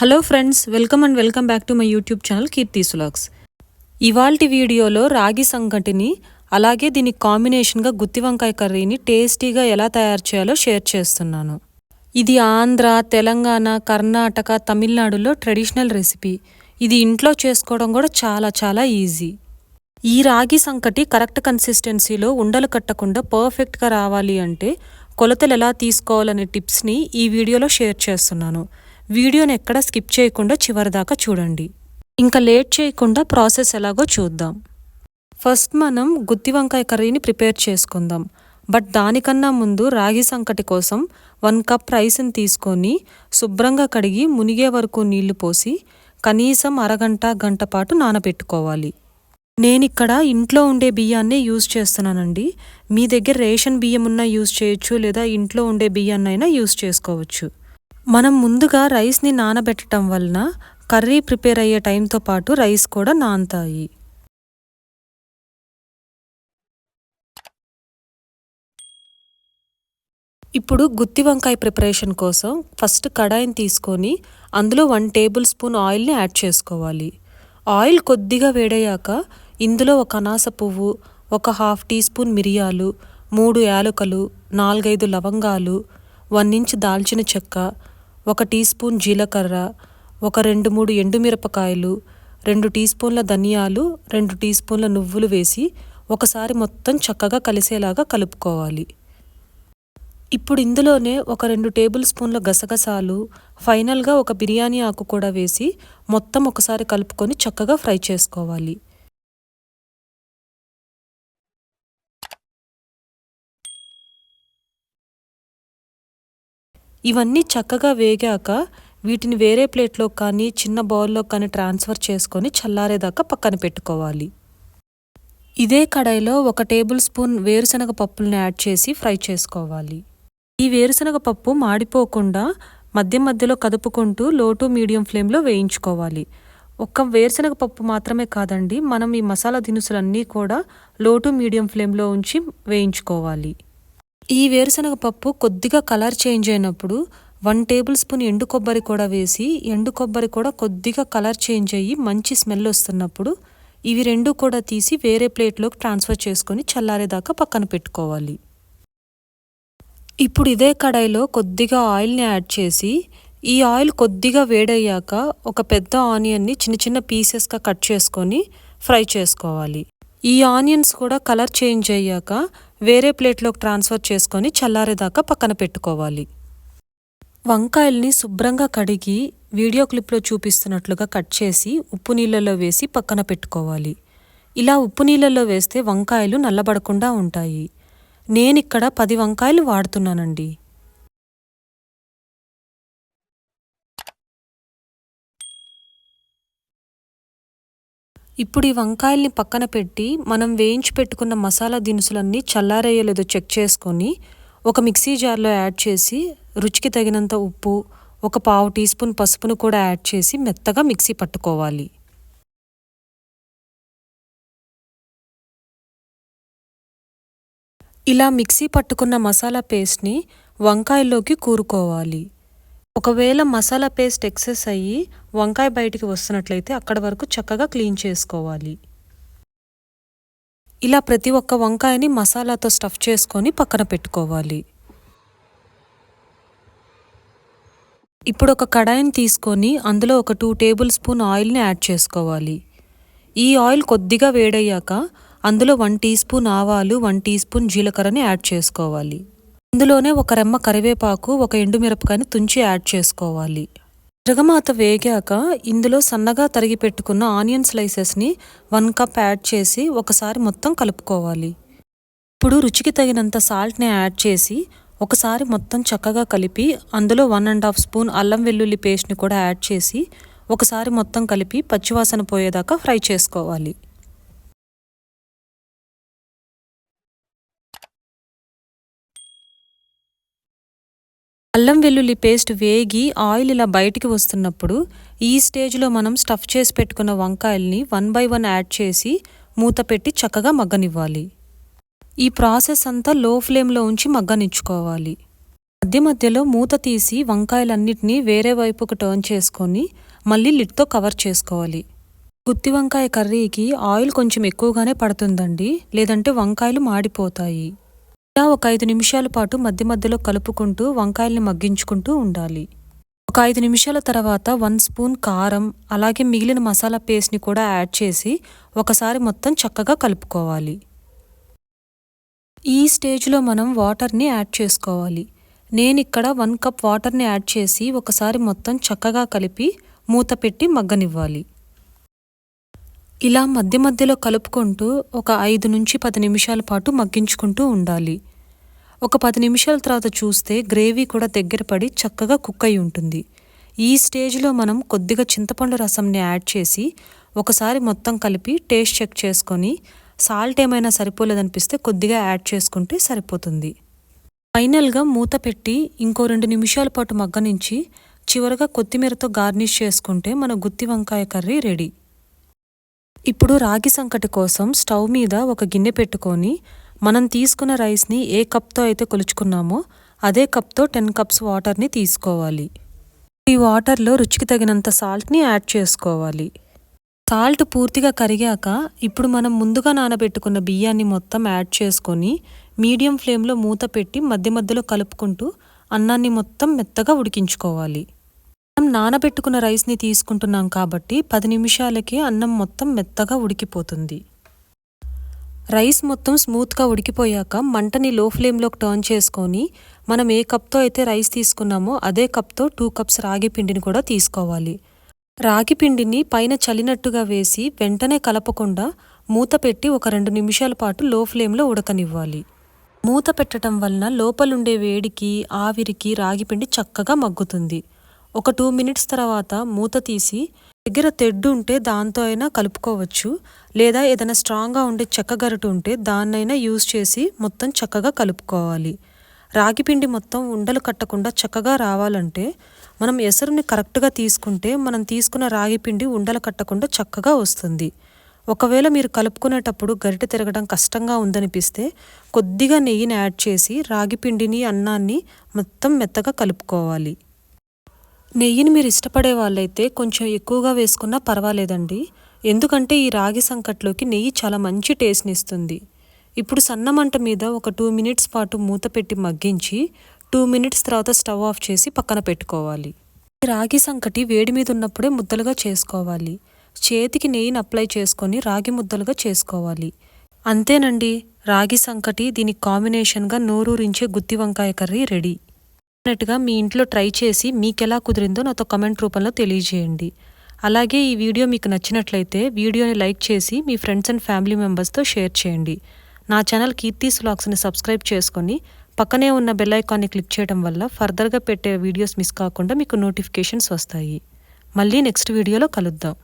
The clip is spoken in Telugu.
Hello friends, welcome back to my YouTube channel Keerthi's vlogs. ఇవాల్టి వీడియోలో రాగి సంగటిని అలాగే దీనికి కాంబినేషన్గా గుత్తి వంకాయ కర్రీని టేస్టీగా ఎలా తయారు చేయాలో షేర్ చేస్తున్నాను. ఇది ఆంధ్ర, తెలంగాణ, కర్ణాటక, తమిళనాడులో ట్రెడిషనల్ రెసిపీ. ఇది ఇంట్లో చేసుకోవడం కూడా చాలా ఈజీ. ఈ రాగి సంకటి కరెక్ట్ కన్సిస్టెన్సీలో ఉండలు కట్టకుండా పర్ఫెక్ట్గా రావాలి అంటే కొలతలు ఎలా తీసుకోవాలనే టిప్స్ని ఈ వీడియోలో షేర్ చేస్తున్నాను. వీడియోని ఎక్కడ స్కిప్ చేయకుండా చివరిదాకా చూడండి. ఇంకా లేట్ చేయకుండా ప్రాసెస్ ఎలాగో చూద్దాం. ఫస్ట్ మనం గుత్తి వంకాయ కర్రీని ప్రిపేర్ చేసుకుందాం. బట్ దానికన్నా ముందు రాగి సంకటి కోసం 1 కప్ రైస్ని తీసుకొని శుభ్రంగా కడిగి మునిగే వరకు నీళ్లు పోసి కనీసం అరగంట గంట పాటు నానబెట్టుకోవాలి. నేనిక్కడ ఇంట్లో ఉండే బియ్యాన్నే యూజ్ చేస్తున్నానండి. మీ దగ్గర రేషన్ బియ్యం ఉన్నా యూజ్ చేయొచ్చు, లేదా ఇంట్లో ఉండే బియ్యాన్నైనా యూజ్ చేసుకోవచ్చు. మనం ముందుగా రైస్ని నానబెట్టడం వలన కర్రీ ప్రిపేర్ అయ్యే టైంతో పాటు రైస్ కూడా నానతాయి. ఇప్పుడు గుత్తి వంకాయ ప్రిపరేషన్ కోసం ఫస్ట్ కడాయిని తీసుకొని అందులో 1 టేబుల్ స్పూన్ ఆయిల్ని యాడ్ చేసుకోవాలి. ఆయిల్ కొద్దిగా వేడయ్యాక ఇందులో ఒక అనాస పువ్వు, ఒక 1/2 టీ స్పూన్ మిరియాలు, 3 యాలకులు, 4-5 లవంగాలు, 1 ఇంచ్ దాల్చిన చెక్క, 1 టీ స్పూన్ జీలకర్ర, ఒక 2-3 ఎండుమిరపకాయలు, 2 టీ స్పూన్ల ధనియాలు, 2 టీ స్పూన్ల నువ్వులు వేసి ఒకసారి మొత్తం చక్కగా కలిసేలాగా కలుపుకోవాలి. ఇప్పుడు ఇందులోనే ఒక 2 టేబుల్ స్పూన్ల గసగసాలు, ఫైనల్గా ఒక బిర్యానీ ఆకు కూడా వేసి మొత్తం ఒకసారి కలుపుకొని చక్కగా ఫ్రై చేసుకోవాలి. ఇవన్నీ చక్కగా వేగాక వీటిని వేరే ప్లేట్లో కానీ చిన్న బౌల్లో కానీ ట్రాన్స్ఫర్ చేసుకొని చల్లారేదాకా పక్కన పెట్టుకోవాలి. ఇదే కడాయిలో 1 టేబుల్ స్పూన్ వేరుశనగ పప్పులను యాడ్ చేసి ఫ్రై చేసుకోవాలి. ఈ వేరుశనగ పప్పు మాడిపోకుండా మధ్యలో కదుపుకుంటూ లో టు మీడియం ఫ్లేమ్లో వేయించుకోవాలి. ఒక్క వేరుశనగ పప్పు మాత్రమే కాదండి, మనం ఈ మసాలా దినుసులన్నీ కూడా లో టు మీడియం ఫ్లేమ్లో ఉంచి వేయించుకోవాలి. ఈ వేరుశనగ పప్పు కొద్దిగా కలర్ చేంజ్ అయినప్పుడు 1 టేబుల్ స్పూన్ ఎండు కొబ్బరి కూడా వేసి ఎండు కొబ్బరి కూడా కొద్దిగా కలర్ చేంజ్ అయ్యి మంచి స్మెల్ వస్తున్నప్పుడు ఇవి 2 కూడా తీసి వేరే ప్లేట్లోకి ట్రాన్స్ఫర్ చేసుకొని చల్లారేదాకా పక్కన పెట్టుకోవాలి. ఇప్పుడు ఇదే కడాయిలో కొద్దిగా ఆయిల్ని యాడ్ చేసి ఈ ఆయిల్ కొద్దిగా వేడయ్యాక ఒక పెద్ద ఆనియన్ని చిన్న పీసెస్గా కట్ చేసుకొని ఫ్రై చేసుకోవాలి. ఈ ఆనియన్స్ కూడా కలర్ చేంజ్ అయ్యాక వేరే ప్లేట్లోకి ట్రాన్స్ఫర్ చేసుకొని చల్లారేదాకా పక్కన పెట్టుకోవాలి. వంకాయల్ని శుభ్రంగా కడిగి వీడియో క్లిప్లో చూపిస్తున్నట్లుగా కట్ చేసి ఉప్పు నీళ్ళలో వేసి పక్కన పెట్టుకోవాలి. ఇలా ఉప్పు నీళ్ళలో వేస్తే వంకాయలు నల్లబడకుండా ఉంటాయి. నేనిక్కడ 10 వంకాయలు వాడుతున్నానండి. ఇప్పుడు ఈ వంకాయల్ని పక్కన పెట్టి మనం వేయించి పెట్టుకున్న మసాలా దినుసులన్నీ చల్లారేయలేదో చెక్ చేసుకొని ఒక మిక్సీ జార్లో యాడ్ చేసి రుచికి తగినంత ఉప్పు, ఒక 1/2 టీ స్పూన్ పసుపును కూడా యాడ్ చేసి మెత్తగా మిక్సీ పట్టుకోవాలి. ఇలా మిక్సీ పట్టుకున్న మసాలా పేస్ట్ని వంకాయల్లోకి కూరుకోవాలి. ఒకవేళ మసాలా పేస్ట్ ఎక్సెస్ అయ్యి వంకాయ బయటికి వస్తున్నట్లయితే అక్కడి వరకు చక్కగా క్లీన్ చేసుకోవాలి. ఇలా ప్రతి ఒక్క వంకాయని మసాలాతో స్టఫ్ చేసుకొని పక్కన పెట్టుకోవాలి. ఇప్పుడు ఒక కడాయిని తీసుకొని అందులో ఒక 2 టేబుల్ స్పూన్ ఆయిల్ని యాడ్ చేసుకోవాలి. ఈ ఆయిల్ కొద్దిగా వేడయ్యాక అందులో 1 టీ స్పూన్ ఆవాలు, 1 టీ స్పూన్ జీలకర్రని యాడ్ చేసుకోవాలి. ఇందులోనే ఒక రెమ్మ కరివేపాకు, ఒక ఎండుమిరపకాయని తుంచి యాడ్ చేసుకోవాలి. తిరగమాత వేగాక ఇందులో సన్నగా తరిగి పెట్టుకున్న ఆనియన్ స్లైసెస్ని 1 కప్ యాడ్ చేసి ఒకసారి మొత్తం కలుపుకోవాలి. ఇప్పుడు రుచికి తగినంత సాల్ట్ని యాడ్ చేసి ఒకసారి మొత్తం చక్కగా కలిపి అందులో 1.5 స్పూన్ అల్లం వెల్లుల్లి పేస్ట్ని కూడా యాడ్ చేసి ఒకసారి మొత్తం కలిపి పచ్చివాసన పోయేదాకా ఫ్రై చేసుకోవాలి. అల్లం వెల్లుల్లి పేస్ట్ వేగి ఆయిల్ ఇలా బయటికి వస్తున్నప్పుడు ఈ స్టేజ్లో మనం స్టఫ్ చేసి పెట్టుకున్న వంకాయల్ని 1 బై 1 యాడ్ చేసి మూత పెట్టి చక్కగా మగ్గనివ్వాలి. ఈ ప్రాసెస్ అంతా లో ఫ్లేమ్లో ఉంచి మగ్గనిచ్చుకోవాలి. మధ్య మధ్యలో మూత తీసి వంకాయలన్నిటినీ వేరే వైపుకు టర్న్ చేసుకొని మళ్ళీ లిడ్తో కవర్ చేసుకోవాలి. గుత్తి వంకాయ కర్రీకి ఆయిల్ కొంచెం ఎక్కువగానే పడుతుందండి, లేదంటే వంకాయలు మాడిపోతాయి. ఇలా ఒక 5 నిమిషాల పాటు మధ్య మధ్యలో కలుపుకుంటూ వంకాయల్ని మగ్గించుకుంటూ ఉండాలి. ఒక 5 నిమిషాల తర్వాత 1 స్పూన్ కారం అలాగే మిగిలిన మసాలా పేస్ట్ని కూడా యాడ్ చేసి ఒకసారి మొత్తం చక్కగా కలుపుకోవాలి. ఈ స్టేజ్లో మనం వాటర్ని యాడ్ చేసుకోవాలి. నేను ఇక్కడ 1 కప్ వాటర్ని యాడ్ చేసి ఒకసారి మొత్తం చక్కగా కలిపి మూత పెట్టి మగ్గనివ్వాలి. ఇలా మధ్య మధ్యలో కలుపుకుంటూ ఒక 5 నుంచి 10 నిమిషాల పాటు మగ్గించుకుంటూ ఉండాలి. ఒక 10 నిమిషాల తర్వాత చూస్తే గ్రేవీ కూడా దగ్గర పడి చక్కగా కుక్ అయి ఉంటుంది. ఈ స్టేజ్లో మనం కొద్దిగా చింతపండు రసంని యాడ్ చేసి ఒకసారి మొత్తం కలిపి టేస్ట్ చెక్ చేసుకొని సాల్ట్ ఏమైనా సరిపోలేదనిపిస్తే కొద్దిగా యాడ్ చేసుకుంటే సరిపోతుంది. ఫైనల్గా మూత పెట్టి ఇంకో 2 నిమిషాల పాటు మగ్గనించి చివరగా కొత్తిమీరతో గార్నిష్ చేసుకుంటే మన గుత్తి వంకాయ కర్రీ రెడీ. ఇప్పుడు రాగి సంకటి కోసం స్టవ్ మీద ఒక గిన్నె పెట్టుకొని మనం తీసుకున్న రైస్ని ఏ కప్తో అయితే కొలుచుకున్నామో అదే కప్తో 10 కప్స్ వాటర్ని తీసుకోవాలి. ఈ వాటర్లో రుచికి తగినంత సాల్ట్ని యాడ్ చేసుకోవాలి. సాల్ట్ పూర్తిగా కరిగాక ఇప్పుడు మనం ముందుగా నానబెట్టుకున్న బియ్యాన్ని మొత్తం యాడ్ చేసుకొని మీడియం ఫ్లేమ్లో మూత పెట్టి మధ్య మధ్యలో కలుపుకుంటూ అన్నాన్ని మొత్తం మెత్తగా ఉడికించుకోవాలి. మనం నానబెట్టుకున్న రైస్ని తీసుకుంటున్నాం కాబట్టి 10 నిమిషాలకే అన్నం మొత్తం మెత్తగా ఉడికిపోతుంది. రైస్ మొత్తం స్మూత్గా ఉడికిపోయాక మంటని లో ఫ్లేమ్లోకి టర్న్ చేసుకొని మనం ఏ కప్తో అయితే రైస్ తీసుకున్నామో అదే కప్తో 2 కప్స్ రాగి పిండిని కూడా తీసుకోవాలి. రాగి పిండిని పైన చల్లినట్టుగా వేసి వెంటనే కలపకుండా మూత పెట్టి ఒక 2 నిమిషాల పాటు లో ఫ్లేమ్లో ఉడకనివ్వాలి. మూత పెట్టడం వలన లోపలుండే వేడికి ఆవిరికి రాగిపిండి చక్కగా మగ్గుతుంది. ఒక 2 మినిట్స్ తర్వాత మూత తీసి దగ్గర తెడ్డు ఉంటే దాంతో అయినా కలుపుకోవచ్చు, లేదా ఏదైనా స్ట్రాంగ్గా ఉండే చెక్క గరిటె ఉంటే దాన్నైనా యూజ్ చేసి మొత్తం చక్కగా కలుపుకోవాలి. రాగిపిండి మొత్తం ఉండలు కట్టకుండా చక్కగా రావాలంటే మనం ఎసరుని కరెక్ట్గా తీసుకుంటే మనం తీసుకున్న రాగిపిండి ఉండలు కట్టకుండా చక్కగా వస్తుంది. ఒకవేళ మీరు కలుపుకునేటప్పుడు గరిటె తిరగడం కష్టంగా ఉందనిపిస్తే కొద్దిగా నెయ్యిని యాడ్ చేసి రాగిపిండిని అన్నాన్ని మొత్తం మెత్తగా కలుపుకోవాలి. నెయ్యిని మీరు ఇష్టపడే వాళ్ళైతే కొంచెం ఎక్కువగా వేసుకున్నా పర్వాలేదండి, ఎందుకంటే ఈ రాగి సంకట్లోకి నెయ్యి చాలా మంచి టేస్ట్ని ఇస్తుంది. ఇప్పుడు సన్న మంట మీద ఒక 2 మినిట్స్ పాటు మూత పెట్టి మగ్గించి 2 మినిట్స్ తర్వాత స్టవ్ ఆఫ్ చేసి పక్కన పెట్టుకోవాలి. రాగి సంకటి వేడి మీద ఉన్నప్పుడే ముద్దలుగా చేసుకోవాలి. చేతికి నెయ్యిని అప్లై చేసుకొని రాగి ముద్దలుగా చేసుకోవాలి. అంతేనండి, రాగి సంకటి దీనికి కాంబినేషన్గా నోరూరించే గుత్తి వంకాయ కర్రీ రెడీ. డెఫినెట్గా మీ ఇంట్లో ట్రై చేసి మీకెలా కుదిరిందో నాతో కమెంట్ రూపంలో తెలియజేయండి. అలాగే ఈ వీడియో మీకు నచ్చినట్లయితే వీడియోని లైక్ చేసి మీ ఫ్రెండ్స్ అండ్ ఫ్యామిలీ మెంబర్స్తో షేర్ చేయండి. నా ఛానల్ కీర్తీస్ వ్లాగ్స్ని సబ్స్క్రైబ్ చేసుకొని పక్కనే ఉన్న బెల్ ఐకాన్ని క్లిక్ చేయడం వల్ల ఫర్దర్గా పెట్టే వీడియోస్ మిస్ కాకుండా మీకు నోటిఫికేషన్స్ వస్తాయి. మళ్ళీ నెక్స్ట్ వీడియోలో కలుద్దాం.